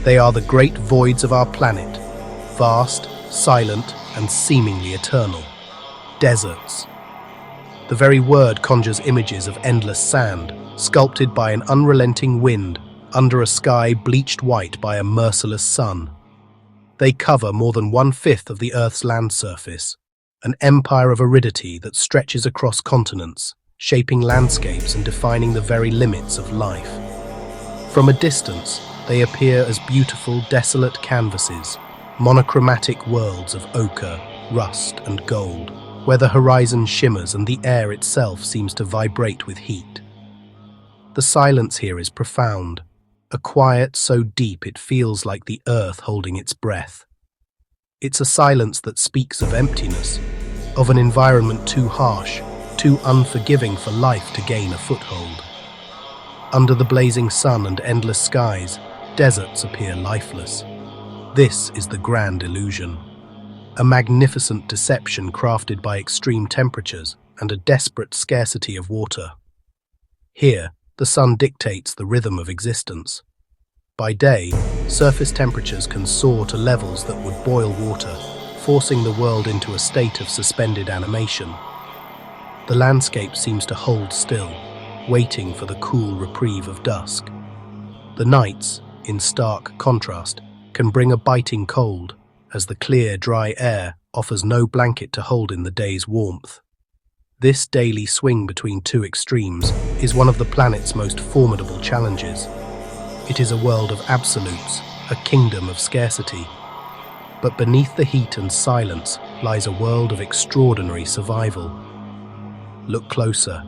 They are the great voids of our planet, vast, silent, and seemingly eternal. Deserts. The very word conjures images of endless sand, sculpted by an unrelenting wind, under a sky bleached white by a merciless sun. They cover more than 1/5 of the Earth's land surface, an empire of aridity that stretches across continents, shaping landscapes and defining the very limits of life. From a distance, they appear as beautiful, desolate canvases, monochromatic worlds of ochre, rust, and gold, where the horizon shimmers and the air itself seems to vibrate with heat. The silence here is profound, a quiet so deep it feels like the earth holding its breath. It's a silence that speaks of emptiness, of an environment too harsh, too unforgiving for life to gain a foothold. Under the blazing sun and endless skies, deserts appear lifeless. This is the grand illusion, a magnificent deception crafted by extreme temperatures and a desperate scarcity of water. Here, the sun dictates the rhythm of existence. By day, surface temperatures can soar to levels that would boil water, forcing the world into a state of suspended animation. The landscape seems to hold still, waiting for the cool reprieve of dusk. The nights, in stark contrast, can bring a biting cold, as the clear, dry air offers no blanket to hold in the day's warmth. This daily swing between two extremes is one of the planet's most formidable challenges. It is a world of absolutes, a kingdom of scarcity. But beneath the heat and silence lies a world of extraordinary survival. Look closer,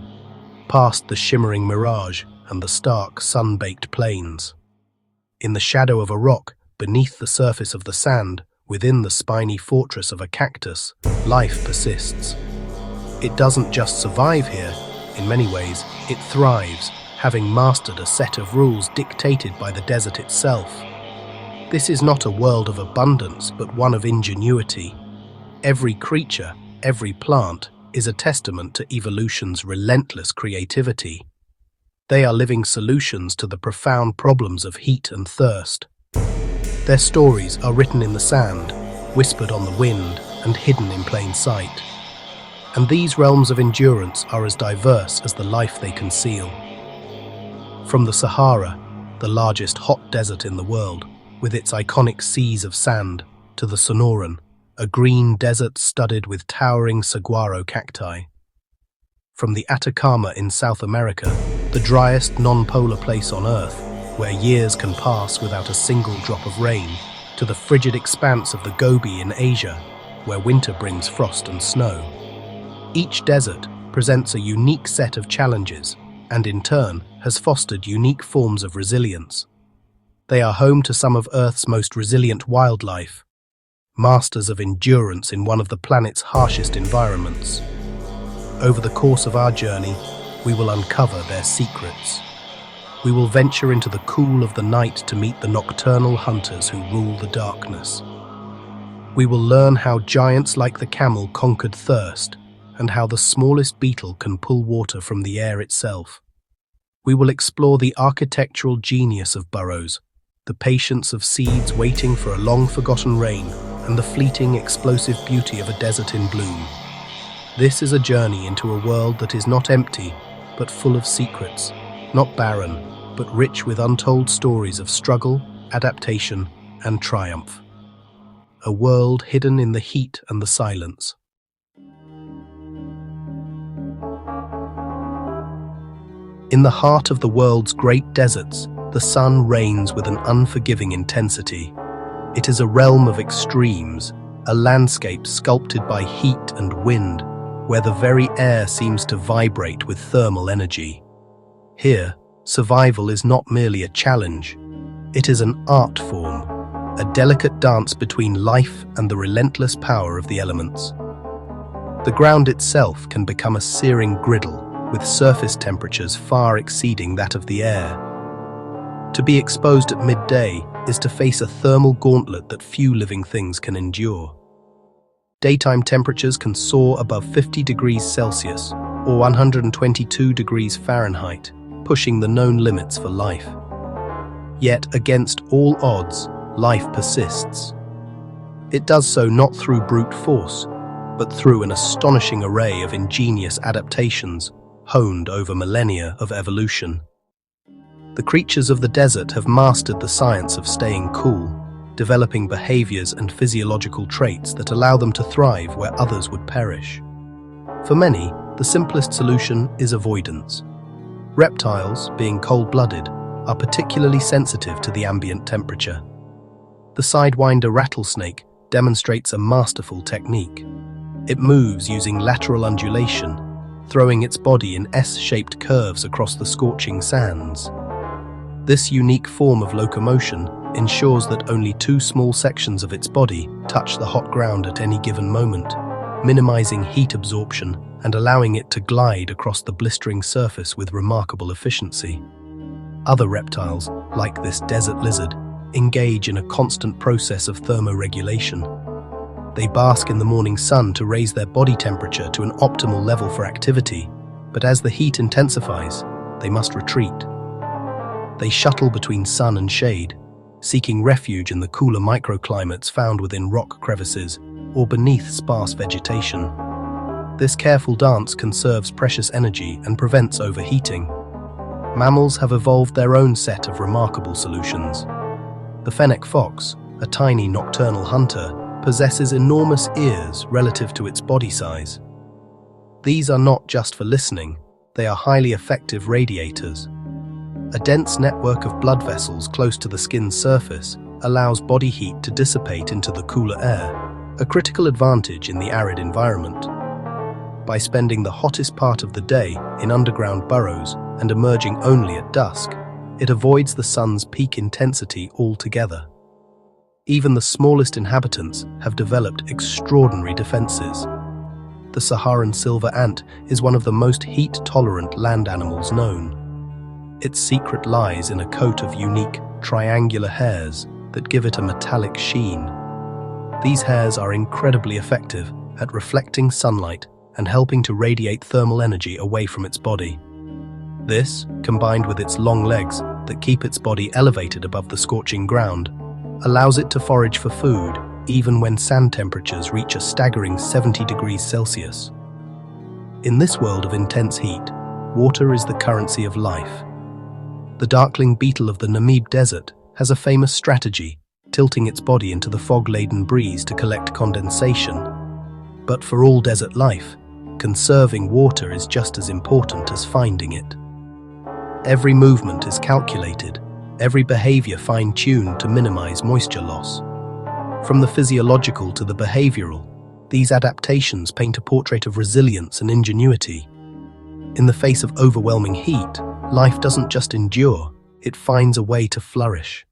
past the shimmering mirage and the stark, sun-baked plains. In the shadow of a rock, beneath the surface of the sand, within the spiny fortress of a cactus, life persists. It doesn't just survive here. In many ways, it thrives, having mastered a set of rules dictated by the desert itself. This is not a world of abundance, but one of ingenuity. Every creature, every plant, is a testament to evolution's relentless creativity. They are living solutions to the profound problems of heat and thirst. Their stories are written in the sand, whispered on the wind, and hidden in plain sight. And these realms of endurance are as diverse as the life they conceal. From the Sahara, the largest hot desert in the world, with its iconic seas of sand, to the Sonoran, a green desert studded with towering saguaro cacti. From the Atacama in South America, the driest non-polar place on Earth, where years can pass without a single drop of rain, to the frigid expanse of the Gobi in Asia, where winter brings frost and snow. Each desert presents a unique set of challenges, and in turn has fostered unique forms of resilience. They are home to some of Earth's most resilient wildlife, masters of endurance in one of the planet's harshest environments. Over the course of our journey, we will uncover their secrets. We will venture into the cool of the night to meet the nocturnal hunters who rule the darkness. We will learn how giants like the camel conquered thirst, and how the smallest beetle can pull water from the air itself. We will explore the architectural genius of burrows, the patience of seeds waiting for a long-forgotten rain, and the fleeting, explosive beauty of a desert in bloom. This is a journey into a world that is not empty, but full of secrets, not barren, but rich with untold stories of struggle, adaptation, and triumph. A world hidden in the heat and the silence. In the heart of the world's great deserts, the sun reigns with an unforgiving intensity. It is a realm of extremes, a landscape sculpted by heat and wind, where the very air seems to vibrate with thermal energy. Here, survival is not merely a challenge. It is an art form, a delicate dance between life and the relentless power of the elements. The ground itself can become a searing griddle, with surface temperatures far exceeding that of the air. To be exposed at midday is to face a thermal gauntlet that few living things can endure. Daytime temperatures can soar above 50 degrees Celsius or 122 degrees Fahrenheit, pushing the known limits for life. Yet, against all odds, life persists. It does so not through brute force, but through an astonishing array of ingenious adaptations honed over millennia of evolution. The creatures of the desert have mastered the science of staying cool, developing behaviors and physiological traits that allow them to thrive where others would perish. For many, the simplest solution is avoidance. Reptiles, being cold-blooded, are particularly sensitive to the ambient temperature. The sidewinder rattlesnake demonstrates a masterful technique. It moves using lateral undulation, throwing its body in S-shaped curves across the scorching sands. This unique form of locomotion ensures that only two small sections of its body touch the hot ground at any given moment, minimizing heat absorption and allowing it to glide across the blistering surface with remarkable efficiency. Other reptiles, like this desert lizard, engage in a constant process of thermoregulation. They bask in the morning sun to raise their body temperature to an optimal level for activity, but as the heat intensifies, they must retreat. They shuttle between sun and shade, seeking refuge in the cooler microclimates found within rock crevices or beneath sparse vegetation. This careful dance conserves precious energy and prevents overheating. Mammals have evolved their own set of remarkable solutions. The fennec fox, a tiny nocturnal hunter, possesses enormous ears relative to its body size. These are not just for listening, they are highly effective radiators. A dense network of blood vessels close to the skin's surface allows body heat to dissipate into the cooler air, a critical advantage in the arid environment. By spending the hottest part of the day in underground burrows and emerging only at dusk, it avoids the sun's peak intensity altogether. Even the smallest inhabitants have developed extraordinary defenses. The Saharan silver ant is one of the most heat-tolerant land animals known. Its secret lies in a coat of unique, triangular hairs that give it a metallic sheen. These hairs are incredibly effective at reflecting sunlight and helping to radiate thermal energy away from its body. This, combined with its long legs that keep its body elevated above the scorching ground, allows it to forage for food even when sand temperatures reach a staggering 70 degrees Celsius. In this world of intense heat, water is the currency of life. The darkling beetle of the Namib Desert has a famous strategy, tilting its body into the fog-laden breeze to collect condensation. But for all desert life, conserving water is just as important as finding it. Every movement is calculated, every behavior fine-tuned to minimize moisture loss. From the physiological to the behavioral, these adaptations paint a portrait of resilience and ingenuity. In the face of overwhelming heat, life doesn't just endure, it finds a way to flourish.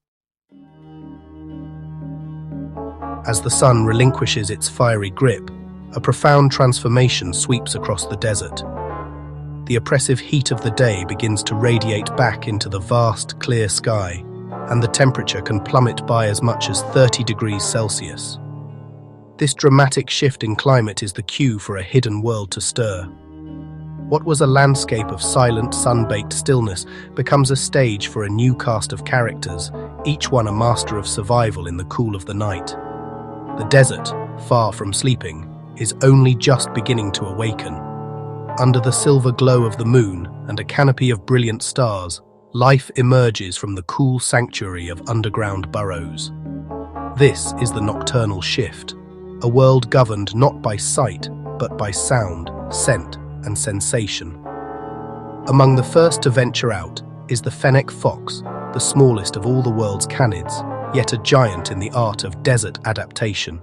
As the sun relinquishes its fiery grip, a profound transformation sweeps across the desert. The oppressive heat of the day begins to radiate back into the vast, clear sky, and the temperature can plummet by as much as 30 degrees Celsius. This dramatic shift in climate is the cue for a hidden world to stir. What was a landscape of silent, sun-baked stillness becomes a stage for a new cast of characters, each one a master of survival in the cool of the night. The desert, far from sleeping, is only just beginning to awaken. Under the silver glow of the moon and a canopy of brilliant stars, life emerges from the cool sanctuary of underground burrows. This is the nocturnal shift, a world governed not by sight, but by sound, scent, and sensation. Among the first to venture out is the fennec fox, the smallest of all the world's canids, yet a giant in the art of desert adaptation.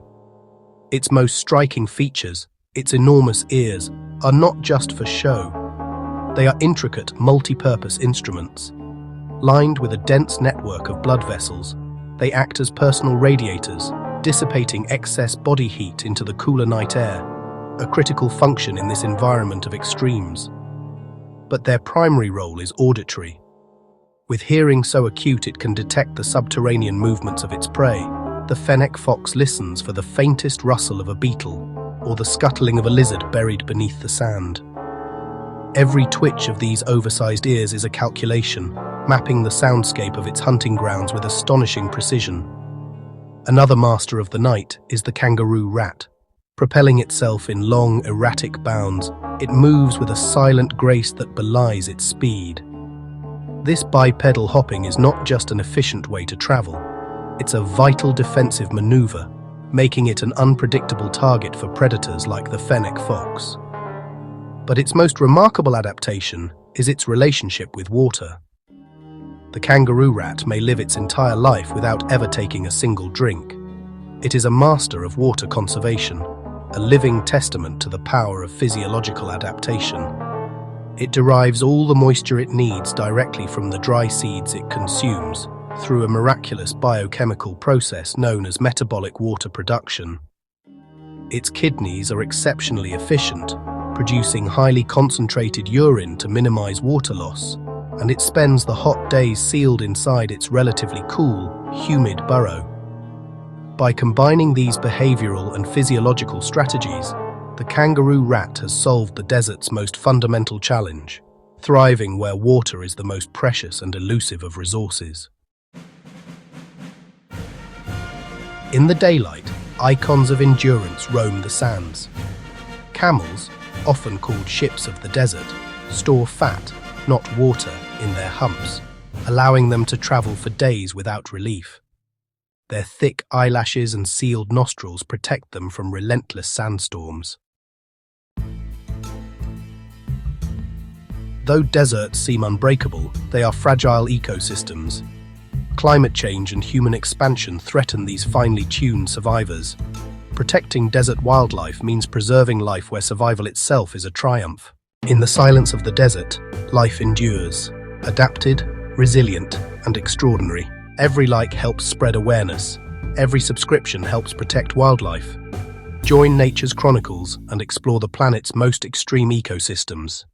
Its most striking features, its enormous ears, are not just for show. They are intricate, multi-purpose instruments. Lined with a dense network of blood vessels, they act as personal radiators, dissipating excess body heat into the cooler night air, a critical function in this environment of extremes. But their primary role is auditory. With hearing so acute it can detect the subterranean movements of its prey, the fennec fox listens for the faintest rustle of a beetle or the scuttling of a lizard buried beneath the sand. Every twitch of these oversized ears is a calculation, mapping the soundscape of its hunting grounds with astonishing precision. Another master of the night is the kangaroo rat. Propelling itself in long, erratic bounds, it moves with a silent grace that belies its speed. This bipedal hopping is not just an efficient way to travel, it's a vital defensive maneuver, making it an unpredictable target for predators like the fennec fox. But its most remarkable adaptation is its relationship with water. The kangaroo rat may live its entire life without ever taking a single drink. It is a master of water conservation, a living testament to the power of physiological adaptation. It derives all the moisture it needs directly from the dry seeds it consumes, through a miraculous biochemical process known as metabolic water production. Its kidneys are exceptionally efficient, producing highly concentrated urine to minimize water loss, and it spends the hot days sealed inside its relatively cool, humid burrow. By combining these behavioral and physiological strategies, the kangaroo rat has solved the desert's most fundamental challenge, thriving where water is the most precious and elusive of resources. In the daylight, icons of endurance roam the sands. Camels, often called ships of the desert, store fat, not water, in their humps, allowing them to travel for days without relief. Their thick eyelashes and sealed nostrils protect them from relentless sandstorms. Though deserts seem unbreakable, they are fragile ecosystems. Climate change and human expansion threaten these finely tuned survivors. Protecting desert wildlife means preserving life where survival itself is a triumph. In the silence of the desert, life endures, adapted, resilient, and extraordinary. Every like helps spread awareness. Every subscription helps protect wildlife. Join Nature's Chronicles and explore the planet's most extreme ecosystems.